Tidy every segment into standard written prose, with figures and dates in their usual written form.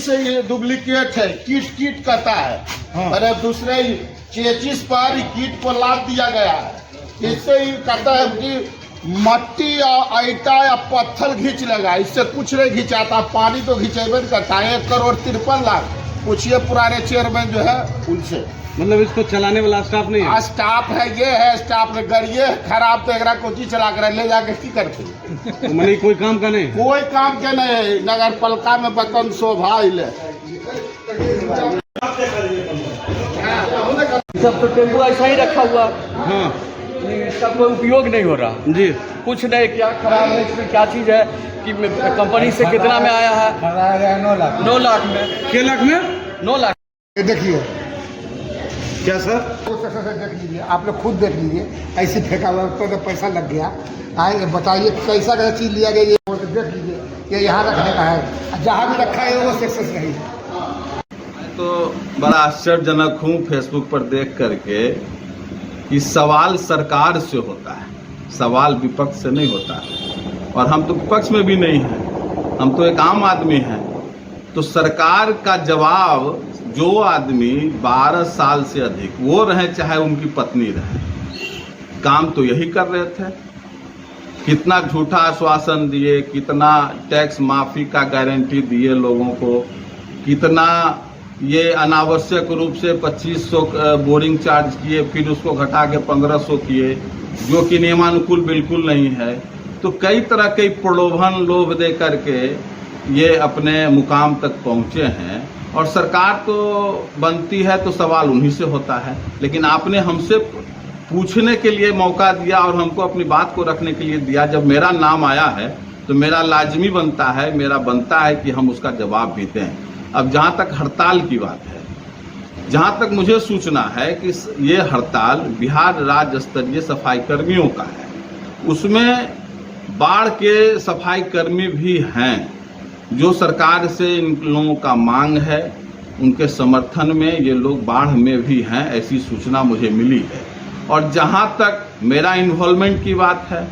से ये डुप्लीकेट है, कीट कीट कहता है। हाँ। और अब दूसरे चेचिस पर कीट को लाद दिया गया है। इससे ही कहता है कि मट्टी या ईटा या पत्थर खींच लेगा, इससे कुछ नहीं खींचाता, पानी तो खींचेबे नहीं करता। 1,53,00,000 पूछिए पुराने चेयरमैन जो है उनसे। मतलब इसको चलाने वाला स्टाफ नहीं है? स्टाफ है, ये है स्टाफ ने गरिए खराब तो एक कोची चला कर ले जाके की करते। तो मैंने कोई काम का नहीं, कोई काम के नहीं। नगर पालिका में बतन शोभा ले सब तो टेम्पो ऐसा ही रखा हुआ, हाँ इसका कोई उपयोग नहीं हो रहा जी। कुछ नहीं। क्या खराब है इसमें, क्या चीज़ है कि कंपनी से कितना में आया है? 9 लाख में। क्या लाख में? 9 लाख। ये देखिए क्या सर? देख लीजिए, आप लोग खुद देख लीजिए, ऐसे फेंका हुआ तो पैसा लग गया। आएंगे बताइए कैसा कैसा चीज लिया गया, ये देख लीजिए, ये यहाँ रखने का है, जहाँ भी रखा है वो सक्सेस रही है। तो बड़ा आश्चर्यजनक हूँ फेसबुक पर देख करके कि सवाल सरकार से होता है, सवाल विपक्ष से नहीं होता है। और हम तो विपक्ष में भी नहीं हैं, हम तो एक आम आदमी हैं। तो सरकार का जवाब, जो आदमी 12 साल से अधिक, वो रहे चाहे उनकी पत्नी रहे, काम तो यही कर रहे थे। कितना झूठा आश्वासन दिए, कितना टैक्स माफी का गारंटी दिए लोगों को, कितना ये अनावश्यक रूप से 2500 बोरिंग चार्ज किए, फिर उसको घटा के 1500 किए, जो कि नियमानुकूल बिल्कुल नहीं है। तो कई तरह के प्रलोभन लोभ दे करके ये अपने मुकाम तक पहुंचे हैं। और सरकार तो बनती है तो सवाल उन्हीं से होता है, लेकिन आपने हमसे पूछने के लिए मौका दिया और हमको अपनी बात को रखने के लिए दिया। जब मेरा नाम आया है तो मेरा लाजमी बनता है, मेरा बनता है कि हम उसका जवाब भी दें। अब जहाँ तक हड़ताल की बात है, जहाँ तक मुझे सूचना है कि ये हड़ताल बिहार राज्य स्तरीय सफाई कर्मियों का है, उसमें बाढ़ के सफाई कर्मी भी हैं, जो सरकार से इन लोगों का मांग है, उनके समर्थन में ये लोग बाढ़ में भी हैं, ऐसी सूचना मुझे मिली है। और जहां तक मेरा इन्वॉल्वमेंट की बात है,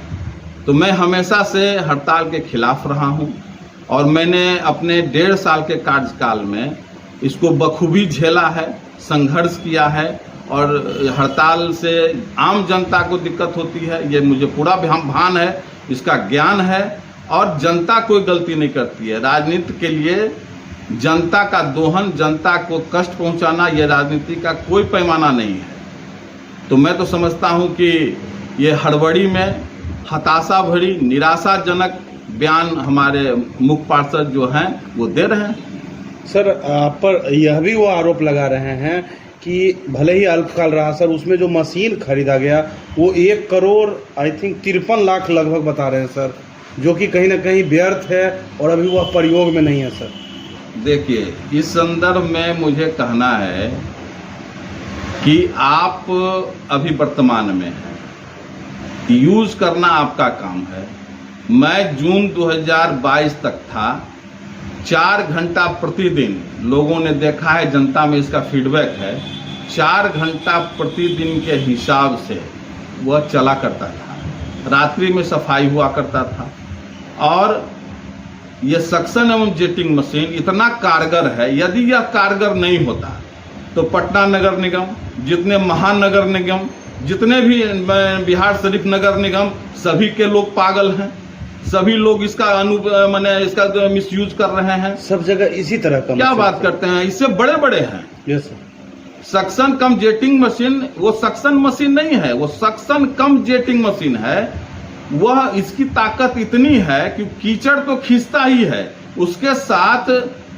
तो मैं हमेशा से हड़ताल के खिलाफ रहा हूं और मैंने अपने 1.5 साल के कार्यकाल में इसको बखूबी झेला है, संघर्ष किया है। और हड़ताल से आम जनता को दिक्कत होती है, ये मुझे पूरा भान है, इसका ज्ञान है। और जनता कोई गलती नहीं करती है। राजनीति के लिए जनता का दोहन, जनता को कष्ट पहुंचाना, यह राजनीति का कोई पैमाना नहीं है। तो मैं तो समझता हूं कि ये हड़बड़ी में हताशा भरी, निराशाजनक बयान हमारे मुख्य पार्षद जो हैं वो दे रहे हैं। सर आप पर यह भी वो आरोप लगा रहे हैं कि भले ही अल्पकाल रहा सर, उसमें जो मशीन खरीदा गया वो 1 करोड़ आई थिंक 53 लाख लगभग बता रहे हैं सर, जो कि कहीं ना कहीं व्यर्थ है और अभी वह प्रयोग में नहीं है सर। देखिए, इस संदर्भ में मुझे कहना है कि आप अभी वर्तमान में हैं, यूज करना आपका काम है। मैं जून 2022 तक था, 4 घंटा प्रतिदिन, लोगों ने देखा है, जनता में इसका फीडबैक है, 4 घंटा प्रतिदिन के हिसाब से वह चला करता था। रात्रि में सफाई हुआ करता था। और यह सक्शन एवं जेटिंग मशीन इतना कारगर है, यदि यह कारगर नहीं होता तो पटना नगर निगम, जितने महानगर निगम, जितने भी बिहार शरीफ नगर निगम, सभी के लोग पागल हैं। सभी लोग इसका इसका मिसयूज कर रहे हैं। सब जगह इसी तरह का क्या बात करते हैं, इससे बड़े बड़े हैं। Yes sir. सक्शन कम जेटिंग मशीन, वो सक्शन मशीन नहीं है, वो सक्शन कम जेटिंग मशीन है। वह इसकी ताकत इतनी है कि कीचड़ तो खींचता ही है, उसके साथ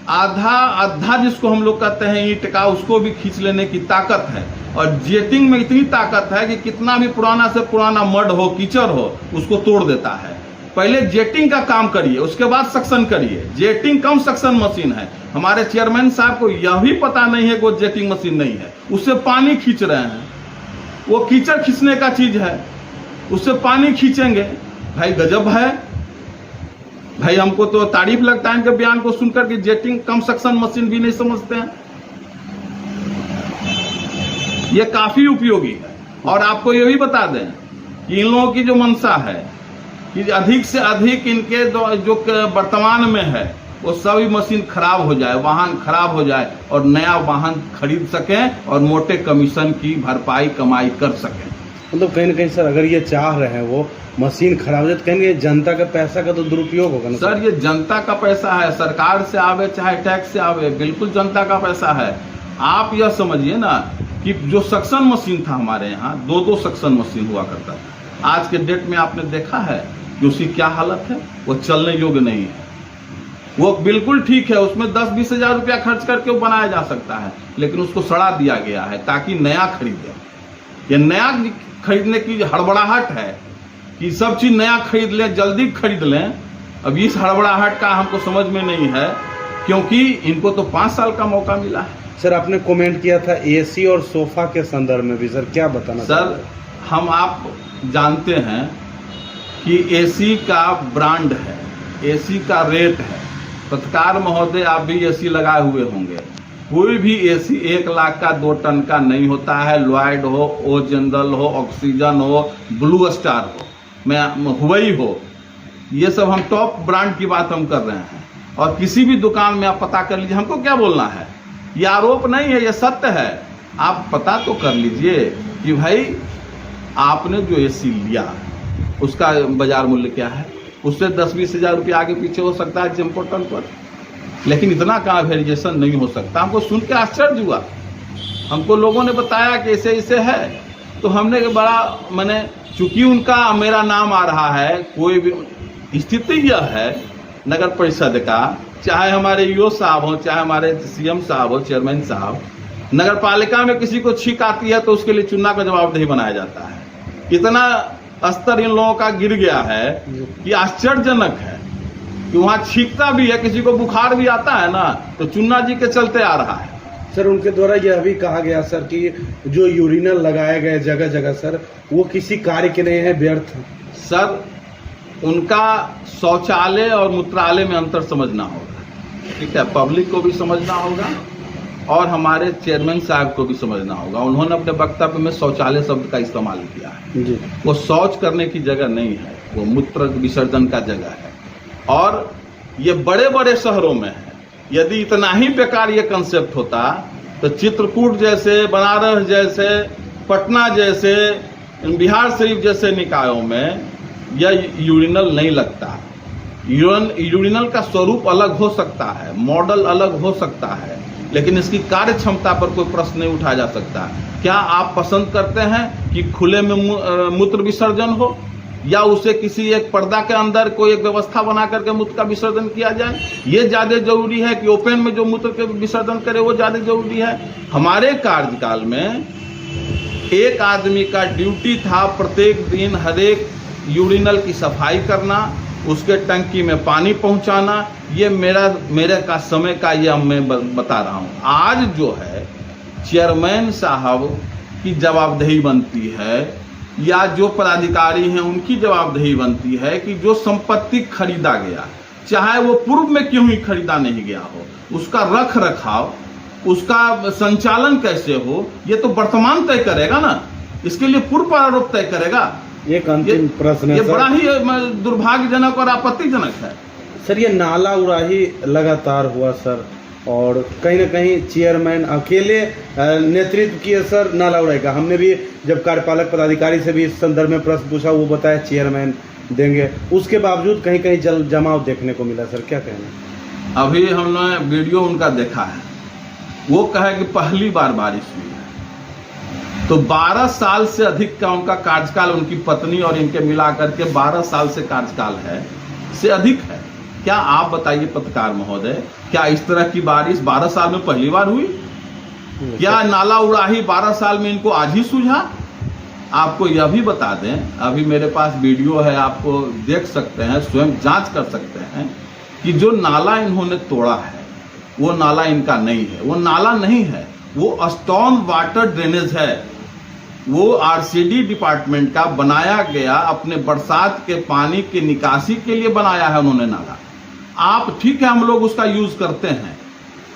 आधा जिसको हम लोग कहते हैं ईंट का, उसको भी खींच लेने की ताकत है। और जेटिंग में इतनी ताकत है कि कितना भी पुराना से पुराना मड हो, कीचड़ हो, उसको तोड़ देता है। पहले जेटिंग का काम करिए, उसके बाद सक्शन करिए। जेटिंग कम सक्शन मशीन है। हमारे चेयरमैन साहब को यह भी पता नहीं है कि वो जेटिंग मशीन नहीं है, उससे पानी खींच रहे हैं। वो कीचड़ खींचने का चीज है, उससे पानी खींचेंगे। भाई गजब है भाई, हमको तो तारीफ लगता है इनके बयान को सुनकर कि जेटिंग कम सक्शन मशीन भी नहीं समझते हैं। ये काफी उपयोगी है। और आपको ये भी बता दें कि इन लोगों की जो मंशा है कि अधिक से अधिक इनके जो वर्तमान में है वो सभी मशीन खराब हो जाए, वाहन खराब हो जाए और नया वाहन खरीद सकें और मोटे कमीशन की भरपाई कमाई कर सकें। मतलब कहीं ना कहीं सर अगर ये चाह रहे हैं वो मशीन खराब हो जाए तो कहेंगे जनता का पैसा का तो दुरुपयोग होगा ना सर। ये जनता का पैसा है, सरकार से आवे चाहे टैक्स से आवे, बिल्कुल जनता का पैसा है। आप यह समझिए ना कि जो सक्शन मशीन था हमारे यहाँ, 2-2 सक्शन मशीन हुआ करता था, आज के डेट में आपने देखा है कि उसकी क्या हालत है, वो चलने योग्य नहीं है। वो बिल्कुल ठीक है, उसमें 10-20 हजार रुपया खर्च करके वो बनाया जा सकता है, लेकिन उसको सड़ा दिया गया है ताकि नया खरीदे। ये नया खरीदने की हड़बड़ाहट है कि सब चीज नया खरीद लें, जल्दी खरीद लें। अब इस हड़बड़ाहट का हमको समझ में नहीं है, क्योंकि इनको तो 5 साल का मौका मिला है। सर आपने कमेंट किया था एसी और सोफा के संदर्भ में भी, सर क्या बताना सर? हम आप जानते हैं कि एसी का ब्रांड है, एसी का रेट है। पत्रकार महोदय आप भी एसी लगाए हुए होंगे, कोई भी एसी 1 लाख का 2 टन का नहीं होता है। लॉयड हो, ओ जनरल हो, ऑक्सीजन हो, ब्लू स्टार हो, मैं हुवई हो, ये सब हम टॉप ब्रांड की बात हम कर रहे हैं। और किसी भी दुकान में आप पता कर लीजिए, हमको क्या बोलना है, ये आरोप नहीं है, ये सत्य है। आप पता तो कर लीजिए कि भाई आपने जो एसी लिया उसका बाजार मूल्य क्या है, उससे 10-20 हजार रुपये आगे पीछे हो सकता है इम्पोर्टेंट पर, लेकिन इतना कहाँ वेरिएशन नहीं हो सकता। हमको सुन के आश्चर्य हुआ, हमको लोगों ने बताया कि ऐसे ऐसे है, तो हमने बड़ा मैंने, चूंकि उनका मेरा नाम आ रहा है, कोई भी स्थिति यह है नगर परिषद का, चाहे हमारे ईओ साहब हो, चाहे हमारे सीएम साहब हो, चेयरमैन साहब, नगर पालिका में किसी को छींक आती है तो उसके लिए चुनाव का जवाबदेही बनाया जाता है। इतना स्तर इन लोगों का गिर गया है कि आश्चर्यजनक है कि वहाँ छींकता भी है, किसी को बुखार भी आता है ना तो चुन्ना जी के चलते आ रहा है। सर उनके द्वारा यह भी कहा गया सर कि जो यूरिनल लगाए गए जगह जगह सर वो किसी कार्य के नहीं है, व्यर्थ। सर उनका शौचालय और मूत्रालय में अंतर समझना होगा, ठीक है, पब्लिक को भी समझना होगा और हमारे चेयरमैन साहब को भी समझना होगा। उन्होंने अपने वक्तव्य में शौचालय शब्द का इस्तेमाल किया है जी। वो शौच करने की जगह नहीं है, वो मूत्र विसर्जन का जगह है। और ये बड़े बड़े शहरों में है, यदि इतना ही बेकार ये कंसेप्ट होता तो चित्रकूट जैसे, बनारस जैसे, पटना जैसे, बिहार शरीफ जैसे निकायों में यह यूरिनल नहीं लगता। यूरिनल का स्वरूप अलग हो सकता है, मॉडल अलग हो सकता है, लेकिन इसकी कार्य क्षमता पर कोई प्रश्न नहीं उठाया जा सकता। क्या आप पसंद करते हैं कि खुले में मूत्र विसर्जन हो, या उसे किसी एक पर्दा के अंदर कोई एक व्यवस्था बना करके मूत्र का विसर्जन किया जाए? ये ज्यादा जरूरी है कि ओपन में जो मूत्र के विसर्जन करे वो ज्यादा जरूरी है? हमारे कार्यकाल में एक आदमी का ड्यूटी था प्रत्येक दिन हर एक यूरिनल की सफाई करना, उसके टंकी में पानी पहुंचाना। ये मेरे का समय का ये मैं बता रहा हूँ। आज जो है चेयरमैन साहब की जवाबदेही बनती है या जो पदाधिकारी हैं उनकी जवाबदेही बनती है कि जो संपत्ति खरीदा गया, चाहे वो पूर्व में क्यों ही खरीदा नहीं गया हो, उसका रख रखाव, उसका संचालन कैसे हो, ये तो वर्तमान तय करेगा ना, इसके लिए पूर्व प्रारूप तय करेगा। एक अंतिम प्रश्न है ये सर। बड़ा ही दुर्भाग्यजनक और आपत्तिजनक है सर। ये नाला उड़ाही लगातार हुआ सर, और कहीं ना कहीं चेयरमैन अकेले नेतृत्व किए सर नाला उड़ाही का। हमने भी जब कार्यपालक पदाधिकारी से भी इस संदर्भ में प्रश्न पूछा, वो बताया चेयरमैन देंगे, उसके बावजूद कहीं कहीं जल जमाव देखने को मिला। सर क्या कहना? अभी हमने वीडियो उनका देखा है, वो कहे कि पहली बार बारिश हुई है, तो 12 साल से अधिक का उनका कार्यकाल, उनकी पत्नी और इनके मिलाकर के 12 साल से कार्यकाल है, से अधिक है। क्या आप बताइए पत्रकार महोदय, क्या इस तरह की बारिश 12 साल में पहली बार हुई? क्या नाला उड़ाही 12 साल में इनको आज ही सूझा? आपको यह भी बता दें, अभी मेरे पास वीडियो है, आपको देख सकते हैं, स्वयं जांच कर सकते हैं कि जो नाला इन्होंने तोड़ा है वो नाला इनका नहीं है, वो नाला नहीं है, वो स्टॉर्म वाटर ड्रेनेज है। वो आरसीडी डिपार्टमेंट का बनाया गया, अपने बरसात के पानी की निकासी के लिए बनाया है उन्होंने नाला। आप ठीक है, हम लोग उसका यूज करते हैं,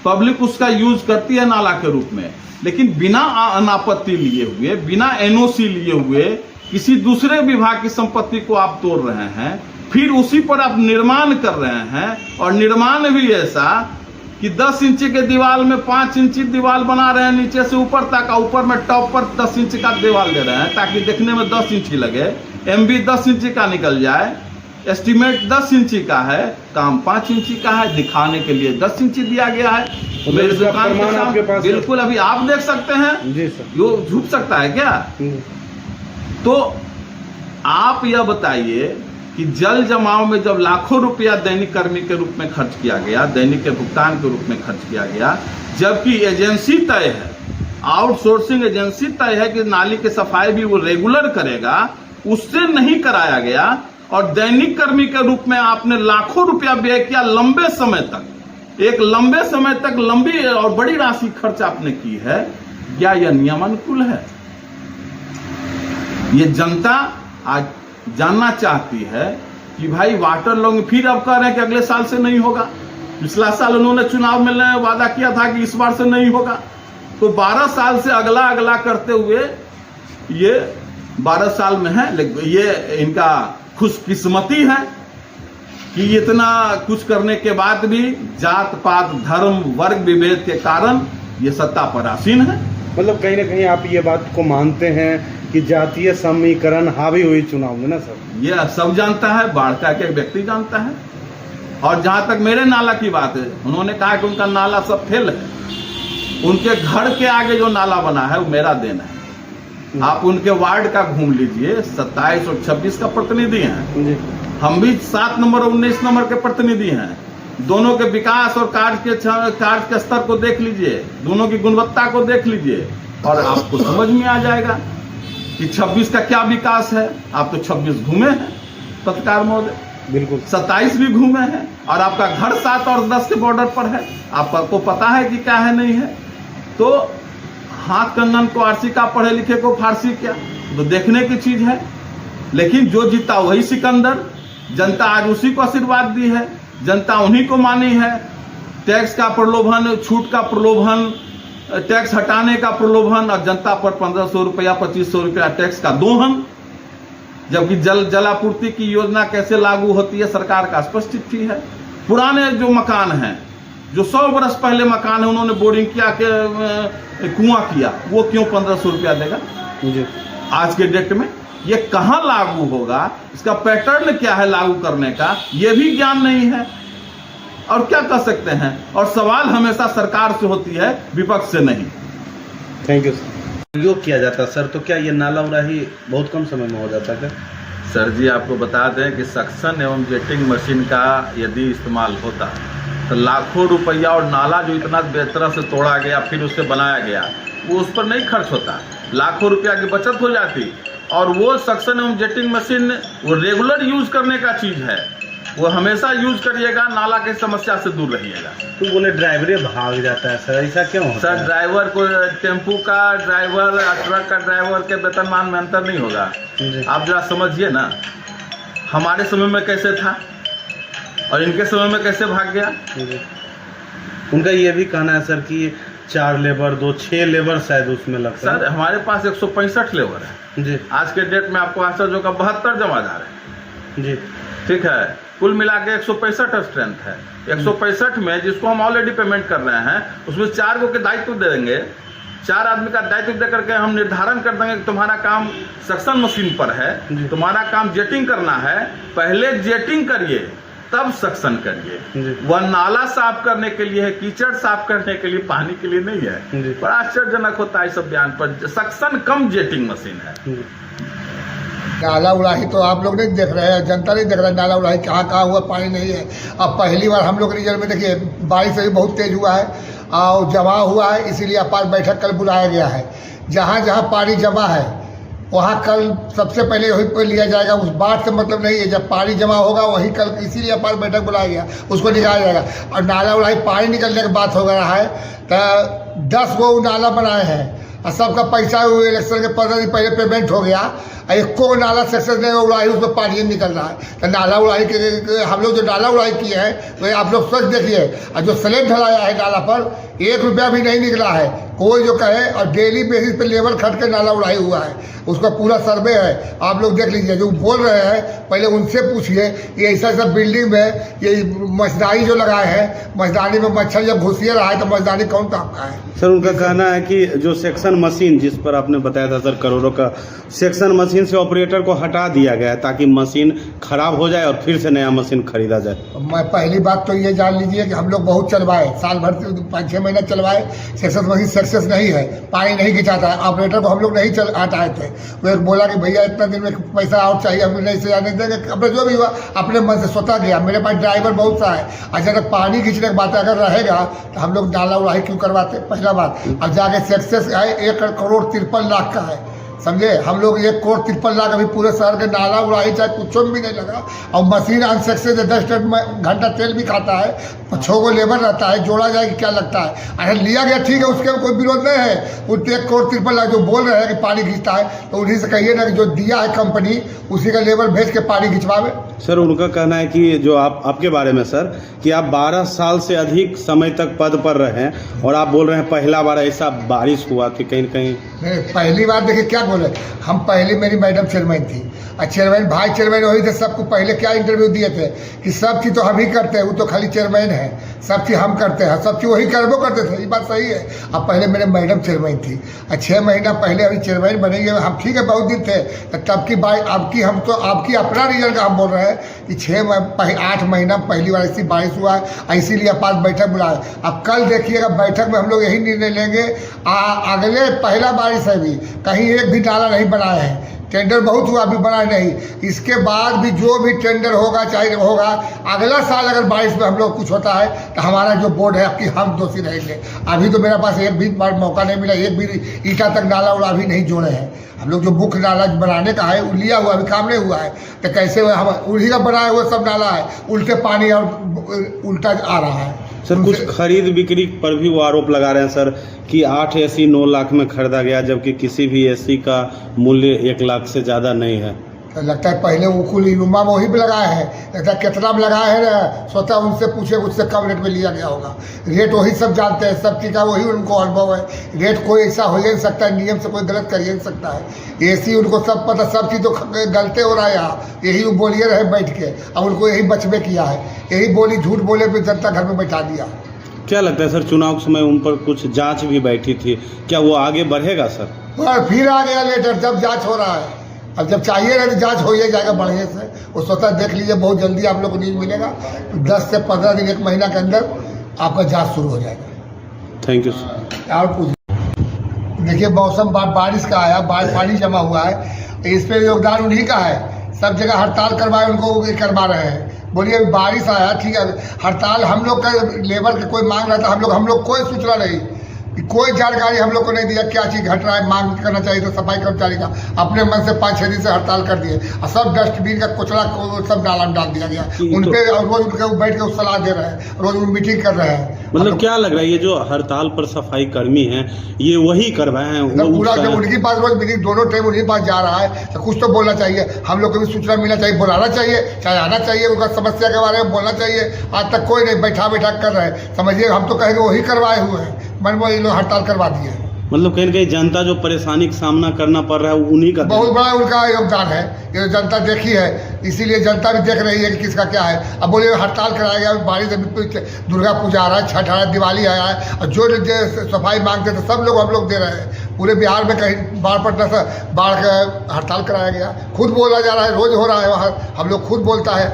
पब्लिक उसका यूज करती है नाला के रूप में, लेकिन बिना अनापत्ति लिए हुए, बिना एनओसी लिए हुए किसी दूसरे विभाग की संपत्ति को आप तोड़ रहे हैं। फिर उसी पर आप निर्माण कर रहे हैं, और निर्माण भी ऐसा कि 10 इंची के दीवार में 5 इंची दीवार बना रहे हैं नीचे से ऊपर तक, और ऊपर में टॉप पर 10 इंची का दीवार दे रहे हैं ताकि देखने में 10 इंची लगे, MB 10 इंची का निकल जाए, एस्टिमेट 10 इंची का है, काम 5 इंची का है, दिखाने के लिए 10 इंची दिया गया है। मेरी दुकान के आपके पास सामने बिल्कुल अभी आप देख सकते हैं। जी सर। यो झूठ सकता है क्या? तो आप यह बताइए कि जल जमाव में जब लाखों रुपया दैनिक कर्मी के रूप में खर्च किया गया, दैनिक के भुगतान के रूप में खर्च किया गया, जबकि एजेंसी तय है, आउटसोर्सिंग एजेंसी तय है कि नाली की सफाई भी वो रेगुलर करेगा, उससे नहीं कराया गया, और दैनिक कर्मी के रूप में आपने लाखों रुपया व्यय किया लंबे समय तक, एक लंबे समय तक लंबी और बड़ी राशि खर्च आपने की है। क्या यह नियमानुकूल है? ये जनता आज जानना चाहती है कि भाई वाटर लॉन्ग, फिर अब कह रहे हैं कि अगले साल से नहीं होगा। पिछला साल उन्होंने चुनाव में वादा किया था कि इस बार से नहीं होगा, तो 12 साल से अगला करते हुए ये 12 साल में है। लेकिन ये इनका खुशकिस्मती है कि इतना कुछ करने के बाद भी जात पात धर्म वर्ग विभेद के कारण ये सत्ता पर आसीन है। मतलब कहीं ना कहीं आप ये बात को मानते हैं कि जातीय समीकरण हावी हुई चुनाव में ना सर? ये सब जानता है, बाढ़ का एक व्यक्ति जानता है। और जहां तक मेरे नाला की बात है, उन्होंने कहा कि उनका नाला सब फेल है, उनके घर के आगे जो नाला बना है वो मेरा देना है। आप उनके वार्ड का घूम लीजिए, 27 और 26 का प्रतिनिधि हैं, हम भी 7 नंबर और 19 नंबर के प्रतिनिधि हैं। दोनों के विकास और कार्य के स्तर को देख लीजिए, दोनों की गुणवत्ता को देख लीजिए, और आपको समझ में आ जाएगा कि 26 का क्या विकास है। आप तो 26 घूमे हैं पत्रकार महोदय, बिल्कुल 27 भी घूमे हैं, और आपका घर 7 और 10 के बॉर्डर पर है, आपको पता है कि क्या है नहीं है। तो हाथ कंगन को आरसी का, पढ़े लिखे को फारसी क्या, तो देखने की चीज है। लेकिन जो जीता वही सिकंदर, जनता आज उसी को आशीर्वाद दी है, जनता उन्हीं को मानी है। टैक्स का प्रलोभन, छूट का प्रलोभन, टैक्स हटाने का प्रलोभन, और जनता पर 1500 रुपया 2500 रुपया टैक्स का दोहन। जबकि जलापूर्ति की योजना कैसे लागू होती है सरकार का स्पष्ट चिट्ठी है। पुराने जो मकान हैं, जो 100 वर्ष पहले मकान है, उन्होंने बोरिंग किया के कुआं किया, वो क्यों 1500 रुपया देगा जी। आज के डेट में? ये कहाँ लागू होगा, इसका पैटर्न क्या है लागू करने का, ये भी ज्ञान नहीं है। और क्या कर सकते हैं? और सवाल हमेशा सरकार से होती है, विपक्ष से नहीं। Thank you sir. योग किया जाता सर, तो क्या ये नाला उड़ाही बहुत कम समय में हो जाता है? सर जी, आपको बता दें कि सक्शन एवं जेटिंग मशीन का यदि इस्तेमाल होता तो लाखों रुपया, और नाला जो इतना बेहतर से तोड़ा गया फिर उससे बनाया गया, वो उस पर नहीं खर्च होता, लाखों रुपया की बचत हो जाती। और वो सक्शन एवं जेटिंग मशीन वो रेगुलर यूज करने का चीज है, वो हमेशा यूज करिएगा, नाला की समस्या से दूर रहिएगा। तो बोले ड्राइवरे भाग जाता है सर, ऐसा क्यों होता सर है? ड्राइवर को, टेम्पू का ड्राइवर, ट्रक का ड्राइवर के वेतनमान में अंतर नहीं होगा। आप जरा समझिए ना, हमारे समय में कैसे था और इनके समय में कैसे भाग गया। उनका ये भी कहना है सर कि 4 लेबर 2 6 लेबर शायद उसमें लगता है। सर हमारे पास 165 लेबर है जी। आज के डेट में, आपको आश्चर्य होगा 72 जमादार है जी, ठीक है। कुल मिला के 165 स्ट्रेंथ है। 165 में जिसको हम ऑलरेडी पेमेंट कर रहे हैं, उसमें 4 को के दायित्व दे देंगे, 4 आदमी का दायित्व दे करके हम निर्धारण कर देंगे कि तुम्हारा काम सक्शन मशीन पर है, तुम्हारा काम जेटिंग करना है, पहले जेटिंग करिए तब सक्शन करिए। वह नाला साफ करने के लिए है, कीचड़ साफ करने के लिए, पानी के लिए नहीं है। बड़ा आश्चर्यजनक होता है सब बयान पर। सक्शन कम जेटिंग मशीन है। नाला उड़ाही तो आप लोग नहीं देख रहे हैं, जनता नहीं देख रहा है नाला उड़ाही कहाँ हुआ, पानी नहीं है। अब पहली बार हम लोग रिजल्ट में देखिए, बारिश भी बहुत तेज हुआ है और जमा हुआ है, इसीलिए अपार बैठक कल बुलाया गया है। जहाँ जहाँ पानी जमा है वहाँ कल सबसे पहले वहीं पर लिया जाएगा। उस बात से मतलब नहीं है, जब पानी जमा होगा वहीं कल, इसीलिए अपार बैठक बुलाया गया, उसको निकाला जाएगा। और नाला उड़ाही पानी निकलने की बात हो रहा है तो 10 गो नाला बनाए हैं, और सबका पैसा इलेक्शन के 15 दिन पहले पेमेंट हो गया, एक को नाला सक्सेस नहीं उड़ाई, उसमें पानी निकल रहा है। तो नाला उड़ाई के हम लोग जो नाला उड़ाई किए हैं तो आप लोग सोच देखिए, और जो स्लेब ढलाया है नाला पर 1 रुपया भी नहीं निकला है। कोई जो कहे, और डेली बेसिस पे लेबर खट के नाला उड़ाई हुआ है, उसका पूरा सर्वे है, आप लोग देख लीजिए। जो बोल रहे हैं पहले उनसे पूछिए, ये ऐसा ऐसा बिल्डिंग में ये मच्छरदानी जो लगाए हैं, मच्छरदानी में मच्छर जब घुसिए रहा है तो मच्छरदानी कौन काम का है? सर उनका कहना है कि जो सेक्शन मशीन जिस पर आपने बताया था सर करोड़ों का, सेक्शन मशीन से ऑपरेटर को हटा दिया गया है ताकि मशीन खराब हो जाए और फिर से नया मशीन खरीदा जाए। मैं पहली बात तो ये जान लीजिए कि हम लोग बहुत चलवाए, साल भर 5-6 महीना चलवाए, सेक्शन मशीन सक्सेस नहीं है, पानी नहीं खिंचाता है। ऑपरेटर को हम लोग नहीं हटाए थे, वो एक बोला कि भैया इतना दिन में पैसा और चाहिए, हम नहीं से जाने देंगे। अपने जो भी हुआ अपने मन से स्वतः गया। मेरे पास ड्राइवर बहुत सा है, अच्छा अगर पानी खींचने की बात अगर रहेगा तो हम लोग नाला उड़ाई क्यों करवाते? पहला बात। अब जाके सक्सेस है 1 करोड़ 53 लाख का है, समझे? हम लोग 1 करोड़ 53 लाख अभी पूरे शहर के नाला उड़ाई चाहे कुछ भी नहीं लगा। और मशीन अनसक्सेस 10 घंटा तेल भी खाता है, 6 को लेबर रहता है, जोड़ा जाए कि क्या लगता है? अगर लिया गया ठीक है, उसके कोई विरोध नहीं है। वो 1 करोड़ 53 लाख जो बोल रहे हैं कि पानी खींचता है, तो उन्हीं से कहिए ना कि जो दिया है कंपनी उसी का लेबर भेज के पानी खिंचवावे। सर उनका कहना है कि जो आपके बारे में सर कि आप 12 साल से अधिक समय तक पद पर रहे हैं और आप बोल रहे हैं पहला बार ऐसा बारिश हुआ कि कहीं न कहीं। नहीं, पहली बार देखिए क्या बोले हम, पहले मेरी मैडम चेयरमैन थी, और चेयरमैन भाई चेयरमैन वही थे। सबको पहले क्या इंटरव्यू दिए थे कि सब चीज़ तो हम ही करते हैं, वो तो खाली चेयरमैन है, सब चीज़ हम करते हैं, सब चीज़ वही करबो करते थे। ये बात सही है। अब पहले मेरे मैडम चेयरमैन थी, और 6 महीना पहले अभी चेयरमैन बनेंगे हम, ठीक है बहुत दिन थे। तब की बात अब की, हम तो आपकी अपना रीजन का हम बोल रहे हैं कि 8 महीना पहली बार ऐसी बारिश हुआ है, इसीलिए आप आज बैठक बुलाए। अब कल देखिएगा बैठक में हम लोग यही निर्णय लेंगे। अगले पहला बारिश है भी, कहीं एक भी नाला नहीं बनाए हैं, टेंडर बहुत हुआ अभी बना नहीं। इसके बाद भी जो भी टेंडर होगा चाहे होगा, अगला साल अगर बारिश में हम लोग कुछ होता है तो हमारा जो बोर्ड है आपकी हम दोषी रहेंगे। अभी तो मेरे पास एक भी बार मौका नहीं मिला, एक भी ईटा तक नाला उड़ा भी नहीं जोड़े हैं। हम लोग जो मुख्य नाला बनाने का है वो लिया हुआ, अभी काम नहीं हुआ है, तो कैसे हम उन्हीं का बनाया हुआ सब नाला है, उल्टे पानी और उल्टा आ रहा है। सर कुछ खरीद बिक्री पर भी वो आरोप लगा रहे हैं सर कि 8 एसी 9 लाख में खरीदा गया, जबकि किसी भी एसी का मूल्य 1 लाख से ज़्यादा नहीं है। तो लगता है पहले वो कुल इनुमा में वही पे लगाए हैं, लगता है कितना में लगाए हैं ना, स्वतः उनसे पूछे, उससे कम रेट में लिया गया होगा। रेट वही सब जानते हैं, सब चीज़ का वही उनको अनुभव है। रेट कोई ऐसा हो ही नहीं सकता है, नियम से कोई गलत कर ही नहीं सकता है। एसी उनको सब पता, सब चीज़ तो गलते हो रहा है यहाँ, यही वो बोलिए रहे बैठ के, अब उनको यही बचबे किया है, यही बोली झूठ बोले पे जनता घर में बैठा दिया। क्या लगता है सर चुनाव के समय उन पर कुछ जांच भी बैठी थी, क्या वो आगे बढ़ेगा सर? और फिर आ गया लेटर, जब जांच हो रहा है, अब जब चाहिए ना तो जांच हो ही जाएगा बढ़िया से। वो स्वतः देख लीजिए, बहुत जल्दी आप लोग को न्यूज़ मिलेगा, 10 से 15 दिन 1 महीना के अंदर आपका जांच शुरू हो जाएगा। Thank you sir. और कुछ देखिए, मौसम बारिश का आया, पानी जमा हुआ है, इस पर योगदान उन्हीं का है। सब जगह हड़ताल करवाए, उनको करवा रहे हैं। बोलिए बारिश आया ठीक है, हड़ताल हम लोग का लेबर का कोई मांग रहा था, हम लोग कोई सूचना नहीं, कोई जानकारी हम लोग को नहीं दिया क्या चीज़ घट रहा है, मांग करना चाहिए तो सफाई कर्मचारी का अपने मन से 5-6 दिन से हड़ताल कर दिए, और सब डस्टबिन का कुचड़ा सब नाला में डाल दिया गया। उन पे रोज उनके बैठ के सलाह दे रहे हैं, रोज मीटिंग कर रहे हैं। मतलब क्या लग रहा है ये जो हड़ताल पर सफाई कर्मी हैं ये वही करवाए हैं? पूरा जब उनके पास रोज मीटिंग दोनों टाइम उन्हीं पास जा रहा है तो कुछ तो बोलना चाहिए, हम लोग को भी सूचना मिलना चाहिए, बुलाना चाहिए, चाहे आना चाहिए, उनका समस्या के बारे में बोलना चाहिए। आज तक कोई नहीं, बैठा कर रहे हैं, समझिए हम तो कहेंगे वही करवाए हुए हैं, मन में ये लोग हड़ताल करवा दिए। मतलब कहीं न कहीं जनता जो परेशानी का सामना करना पड़ रहा है उन्हीं का बहुत बड़ा उनका योगदान है। ये जनता देखी है, इसीलिए जनता भी देख रही है कि किसका क्या है। अब बोलिए हड़ताल कराया गया, बारिश अभी दुर्गा पूजा आ रहा है, छठ आ रहा है, दिवाली आया है, और जो सफाई मांगते थे सब लोग हम लोग दे रहे हैं। पूरे बिहार में कहीं बाढ़ पड़ने से बाढ़ का हड़ताल कराया गया, खुद बोला जा रहा है, रोज हो रहा है वहाँ, हम लोग खुद बोलता है,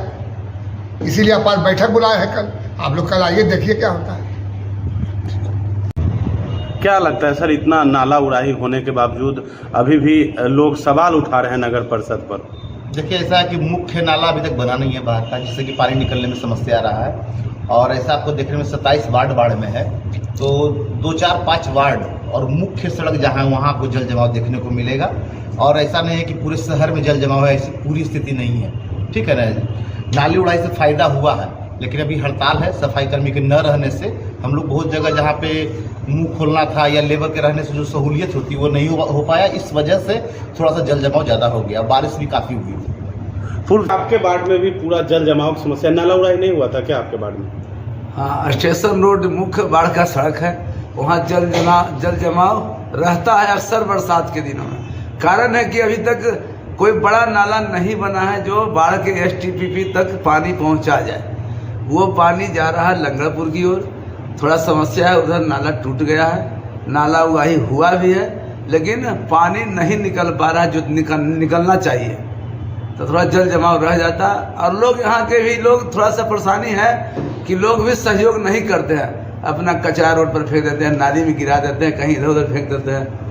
इसीलिए आप आज बैठक बुलाए हैं कल। आप लोग कल आइए, देखिए क्या होता है। क्या लगता है सर, इतना नाला उड़ाही होने के बावजूद अभी भी लोग सवाल उठा रहे हैं नगर परिषद पर? देखिए ऐसा है कि मुख्य नाला अभी तक बना नहीं है बाहर का, जिससे कि पानी निकलने में समस्या आ रहा है। और ऐसा आपको देखने में 27 वार्ड बाढ़ में है, तो 2, 4, 5 वार्ड और मुख्य सड़क जहाँ है वहाँ आपको जल जमाव देखने को मिलेगा। और ऐसा नहीं है कि पूरे शहर में जल जमाव है, ऐसी पूरी स्थिति नहीं है, ठीक है ना। नाली उड़ाई से फ़ायदा हुआ है, लेकिन अभी हड़ताल है सफाई कर्मी के न रहने से। हम लोग बहुत जगह जहाँ पे मुंह खोलना था या लेबर के रहने से जो सहूलियत होती वो नहीं हो पाया, इस वजह से थोड़ा सा जल जमाव ज़्यादा हो गया। बारिश भी काफ़ी हुई थी। फुल आपके वार्ड में भी पूरा जल जमाव की समस्या, नाला उड़ाई नहीं हुआ था क्या आपके वार्ड में? हाँ, स्टेशन रोड मुख्य बाढ़ का सड़क है, वहाँ जल जमाव रहता है अक्सर बरसात के दिनों में। कारण है कि अभी तक कोई बड़ा नाला नहीं बना है जो बाढ़ के STPP तक पानी पहुँचा जाए। वो पानी जा रहा है लंगड़पुर की ओर, थोड़ा समस्या है, उधर नाला टूट गया है, नाला उगाही हुआ भी है, लेकिन पानी नहीं निकल पा रहा है जो निकलना चाहिए, तो थोड़ा जल जमाव रह जाता। और लोग यहाँ के भी लोग थोड़ा सा परेशानी है कि लोग भी सहयोग नहीं करते हैं, अपना कचरा रोड पर फेंक देते हैं, नाली में गिरा देते हैं, कहीं इधर उधर फेंक देते हैं।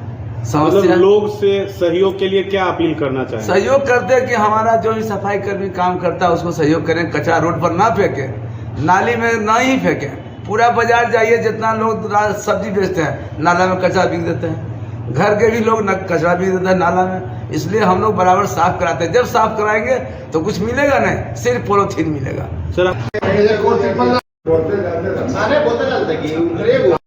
समस्या लोग से सहयोग के लिए क्या अपील करना चाहिए? सहयोग करते हैं कि हमारा जो भी सफाई कर्मी काम करता है उसको सहयोग करें, कचरा रोड पर ना फेंकें, नाली में ना ही फेंकें। पूरा बाजार जाइए, जितना लोग सब्जी बेचते हैं नाला में कचरा बिक देते हैं, घर के भी लोग न कचरा बिक देते हैं नाला में। इसलिए हम लोग बराबर साफ कराते हैं। जब साफ कराएंगे तो कुछ मिलेगा नहीं, सिर्फ पॉलीथीन मिलेगा। सर